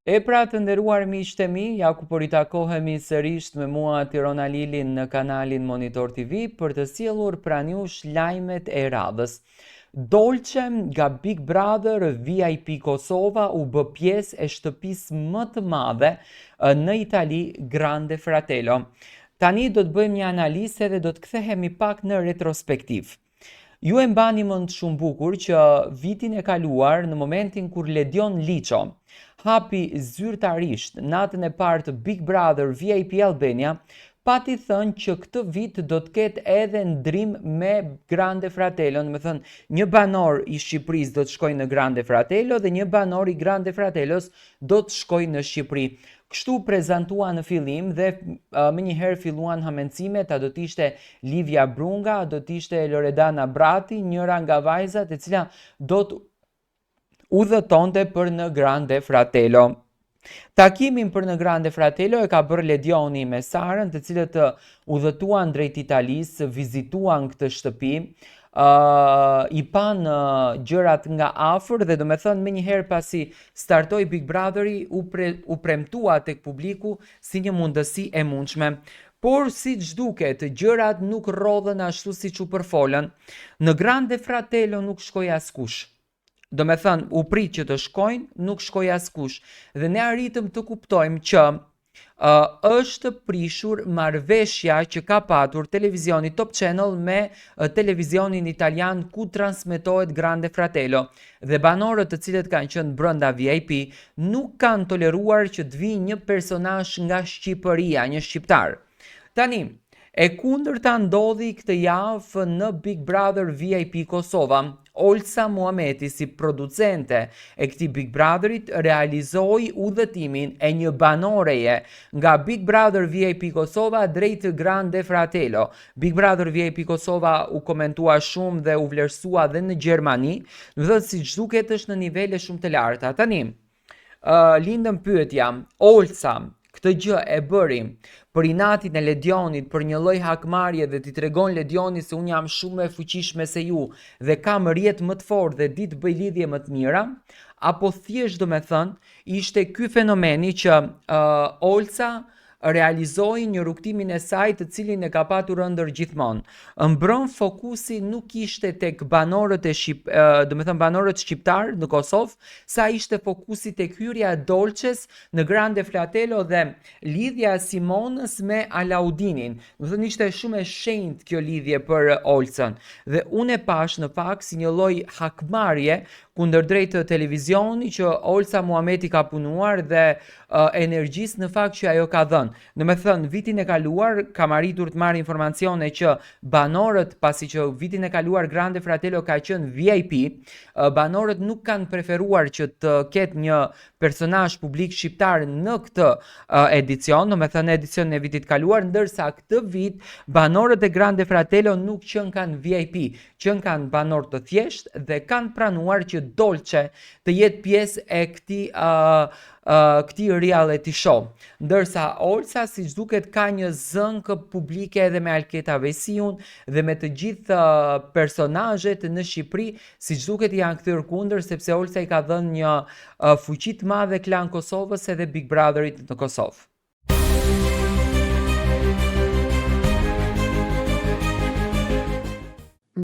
E pra të nderuar miqtë e mi, ja ku po ritakohemi sërish me mua Tirona Lilin në kanalin Monitor TV për të sjellur pranë jush lajmet e radhës. Dolçe nga Big Brother VIP Kosova u bë pjesë e shtëpisë më të madhe në Itali, Grande Fratello. Tani do të bëjmë një analizë dhe do të kthehemi pak në retrospektiv. Ju e mbani mend shumë bukur që vitin e kaluar në momentin kur Ledion Liço hapi zyrtarisht natën e parë të Big Brother VIP Albania, pati thënë që këtë vit do të ketë edhe ndrim me Grande Fratello, do të thënë një banor i Shqipërisë do të shkojë në Grande Fratello dhe një banor i Grande Fratellos do të shkojë në Shqipëri. Kështu prezantua në fillim dhe më njëherë filluan hamencimet, a do t'ishte Livia Brunga, a do t'ishte Loredana Brati, njëra nga vajzat e cila do të udhëtonte për në Grande Fratello. Takimin për në Grande Fratello e ka bërë Ledioni me Sarën, të cilët udhëtuan drejt Italisë, vizituan këtë shtëpi, i pan gjërat nga afër dhe do me thënë me njëherë pasi startoi Big Brotheri u premtua tek publiku si një mundësi e mundshme. Por si që duket, gjërat nuk rodhen ashtu si që përfolën. Në Grande Fratello nuk shkoj askush. Do me thënë, u prit që të shkojnë, nuk shkoj askush. Dhe ne arritëm të kuptojmë që është prishur marrëveshja që ka patur televizioni Top Channel me televizionin italian ku transmetohet Grande Fratello. Dhe banorët të cilët kanë qenë brenda VIP nuk kanë toleruar që të vijë një personazh nga Shqipëria, një shqiptar. Tani, e kundërta ndodhi këtë javë në Big Brother VIP Kosova. Olsa Muhameti si producente e këtij Big Brotherit realizoi udhëtimin e një banoreje nga Big Brother VIP Kosova drejt Grande Fratello. Big Brother VIP Kosova u komentua shumë dhe u vlerësua dhe në Gjermani, dhe siç duket është në nivele shumë të larta. Tani, lindën pyetja, Olsa këtë gjë e bëri për inatin e Ledionit, për një lloj hakmarrje dhe t'i tregon Ledionit se unë jam shumë e fuqishme se ju dhe kam rjetë më të fortë dhe di të bëj lidhje më të mira, apo thjesht do me thënë ishte ky fenomeni që Olsa realizoi një rrugtimin e saj të cilin e ka patur ëndër gjithmonë. Mbrëm fokusi nuk ishte tek banorët banorët shqiptar në Kosovë, sa ishte fokusi tek hyrja e Dolçes në Grande Fratello dhe lidhja e Simonës me Alaudinin. Do thënë ishte shumë e shenjtë kjo lidhje për Olsen. Dhe unë e pash në fakt si një lloj hakmarrje kundërdrejt televizioni që Olsa Muhameti ka punuar dhe energjisë në fakt që ajo ka dhënë. Në me thënë, vitin e kaluar kam arritur të marrë informacione që banorët, pasi që vitin e kaluar Grande Fratello ka qenë VIP, banorët nuk kanë preferuar që të ketë një personazh publik shqiptar në këtë edicion, në me thënë edicion e vitit kaluar, ndërsa këtë vit banorët e Grande Fratello nuk qenë kanë VIP, qenë kanë banor të thjesht dhe kanë pranuar që Dolçe të jetë pjesë e këtij reality show. Ndërsa Olsa siç duket ka një zënkë publike edhe me Alketa Vesiun dhe me të gjithë personazhet në Shqipëri, siç duket janë kthyer kundër sepse Olsa i ka dhënë një fuqi të madhe klan Kosovës edhe Big Brotherit në Kosovë.